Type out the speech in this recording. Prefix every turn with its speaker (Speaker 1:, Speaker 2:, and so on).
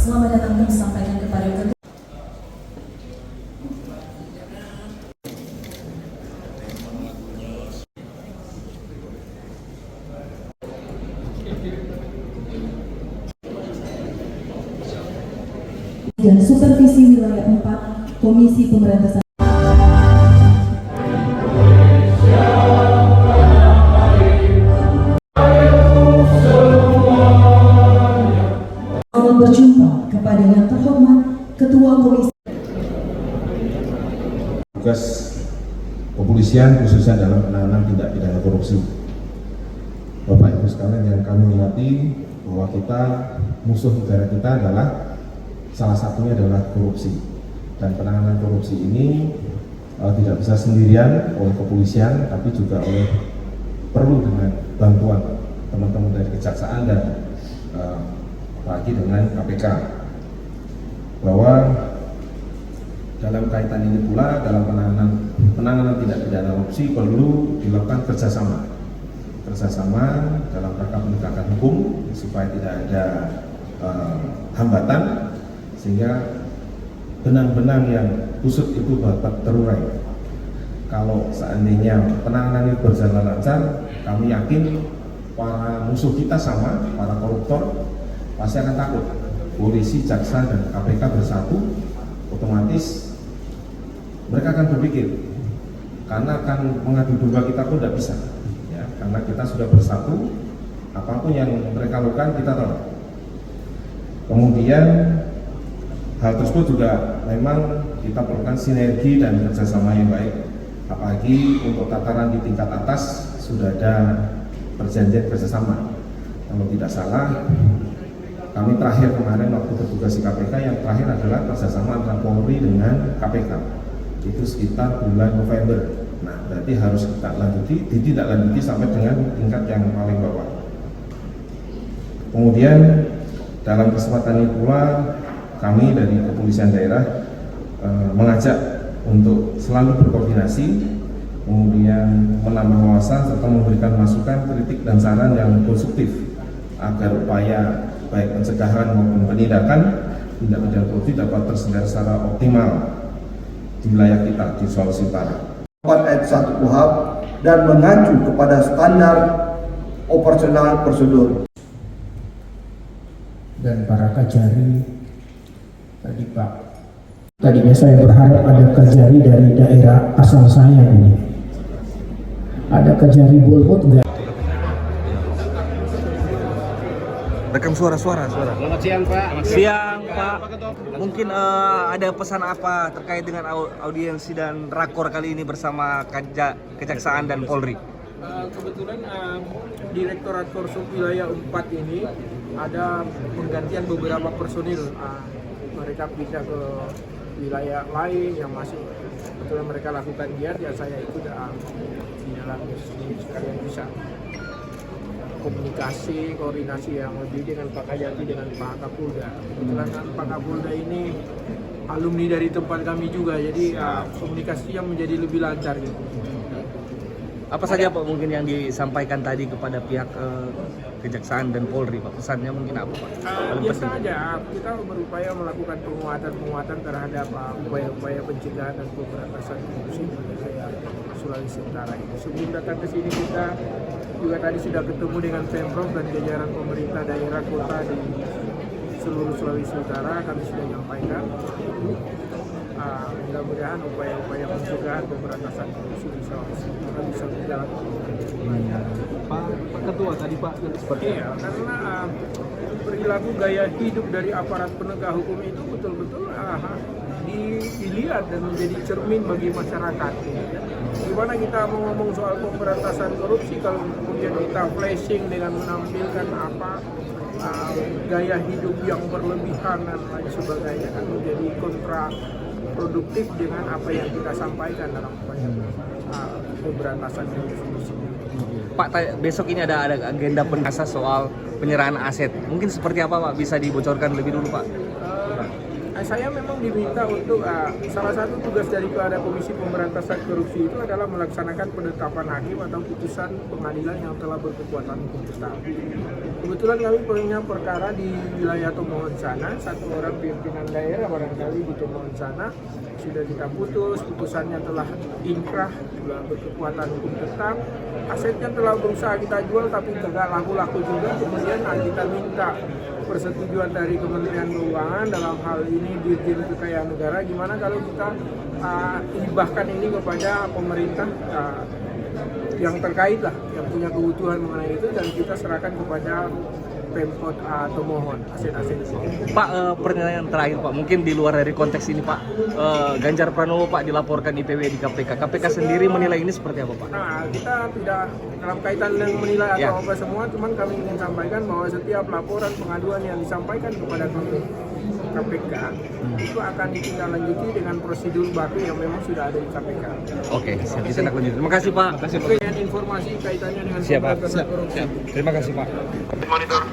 Speaker 1: Selamat datang kami sampaikan kepada Ketua dan Supervisi Wilayah 4 Komisi Pemberantasan berjumpa kepada yang terhormat Ketua Komisi.
Speaker 2: Tugas kepolisian khususnya dalam penanganan tindak pidana korupsi. Bapak Ibu sekalian yang kami hormati, bahwa musuh negara kita adalah salah satunya adalah korupsi, dan penanganan korupsi ini tidak bisa sendirian oleh kepolisian, tapi juga perlu dengan bantuan teman-teman dari kejaksaan dan apalagi dengan KPK, bahwa dalam kaitan ini pula dalam penanganan tindak pidana korupsi perlu dilakukan kerjasama dalam rangka penegakan hukum supaya tidak ada hambatan, sehingga benang-benang yang kusut itu dapat terurai. Kalau seandainya penanganan itu berjalan lancar, kami yakin para musuh kita sama, para koruptor pasti akan takut. Polisi, jaksa, dan KPK bersatu, otomatis mereka akan berpikir, karena akan mengadu domba kita pun tidak bisa, ya, karena kita sudah bersatu, apapun yang mereka lakukan kita tahu. Kemudian hal tersebut juga memang kita perlukan sinergi dan kerjasama yang baik, apalagi untuk tataran di tingkat atas sudah ada perjanjian kerjasama. Kalau tidak salah, kami terakhir kemarin waktu bertugas di KPK, yang terakhir adalah kerjasama antara Polri dengan KPK. Itu sekitar bulan November. Nah, berarti harus kita ditindaklanjuti sampai dengan tingkat yang paling bawah. Kemudian dalam kesempatan ini pula kami dari Kepolisian Daerah mengajak untuk selalu berkoordinasi, kemudian menambah wawasan serta memberikan masukan, kritik, dan saran yang konstruktif agar upaya baik pencegahan maupun penindakan tindak pidana korupsi dapat terselenggara secara optimal di wilayah kita di Sulawesi Utara.
Speaker 3: Ayat 1 KUHP dan mengacu kepada standar operasional prosedur.
Speaker 4: Dan para Kajari tadi Pak, tadinya saya berharap ada Kajari dari daerah asal saya ini. Ada Kajari Bolmut enggak?
Speaker 5: Rekam suara.
Speaker 6: Selamat siang Pak.
Speaker 5: Siang Pak. Mungkin ada pesan apa terkait dengan audiensi dan rakor kali ini bersama Kejaksaan dan Polri?
Speaker 6: Kebetulan Direktorat Korsum Wilayah 4 ini ada penggantian beberapa personil. Mereka bisa ke wilayah lain yang masih kebetulan mereka lakukan giat, ya saya ikut di dalam ini sekalian bisa komunikasi, koordinasi yang lebih dengan Pak Kajati, dengan Pak Kapolda. Kebetulan Pak Kapolda ini alumni dari tempat kami juga, jadi komunikasi yang menjadi lebih lancar gitu.
Speaker 5: Apa saja Pak mungkin yang disampaikan tadi kepada pihak Kejaksaan dan Polri Pak? Pesannya mungkin apa Pak?
Speaker 6: Biasa aja, kita berupaya melakukan penguatan terhadap upaya-upaya pencegahan dan pemberantasan korupsi di wilayah Sulawesi Utara ini. Sebelum datang ke sini kita juga tadi sudah ketemu dengan Pemprov dan jajaran pemerintah daerah kota di seluruh Sulawesi Utara. Kami sudah menyampaikan mudah-mudahan upaya-upaya pencegahan pemberantasan korupsi di Sulawesi Utara bisa berjalan.
Speaker 5: Pak Ketua tadi Pak seperti
Speaker 6: iya, karena perilaku gaya hidup dari aparat penegak hukum itu betul-betul dilihat dan menjadi cermin bagi masyarakat. Gimana kita mau ngomong soal pemberantasan korupsi kalau kemudian kita flashing dengan menampilkan gaya hidup yang berlebihan dan lain sebagainya, kan menjadi kontraproduktif dengan apa yang kita sampaikan dalam upaya pemberantasan korupsi.
Speaker 5: Pak, besok ini ada agenda penasas soal penyerahan aset. Mungkin seperti apa Pak? Bisa dibocorkan lebih dulu Pak?
Speaker 6: Saya memang diminta untuk salah satu tugas daripada Komisi Pemberantasan Korupsi itu adalah melaksanakan penetapan hakim atau putusan pengadilan yang telah berkekuatan hukum tetap. Kebetulan kami punya perkara di wilayah Tomohon sana, satu orang pimpinan daerah barangkali di Tomohon sana sudah kita putus, putusannya telah inkrah, telah berkekuatan hukum tetap, asetnya telah berusaha kita jual tapi tidak laku-laku juga, kemudian kita minta persetujuan dari Kementerian Keuangan dalam hal ini Dirjen Kekayaan Negara, gimana kalau kita hibahkan ini kepada pemerintah yang terkait lah, yang punya kebutuhan mengenai itu, dan kita serahkan kepada Pemkot Tomohon aset-aset itu.
Speaker 5: Pak, pertanyaan terakhir Pak, mungkin di luar dari konteks ini Pak, Ganjar Pranowo Pak dilaporkan IPW di KPK. KPK sendiri menilai ini seperti apa Pak?
Speaker 6: Nah, kita tidak dalam kaitan dengan menilai atau apa semua, cuman kami ingin sampaikan bahwa setiap laporan pengaduan yang disampaikan kepada KPK itu akan ditindaklanjuti dengan prosedur baku yang memang sudah ada di KPK.
Speaker 5: Oke, siap, bisa lanjut. Terima kasih Pak.
Speaker 6: Dengan informasi kaitannya dengan
Speaker 5: Siap Pak.
Speaker 6: pemberantasan korupsi.
Speaker 5: Terima kasih Pak.
Speaker 7: Monitor.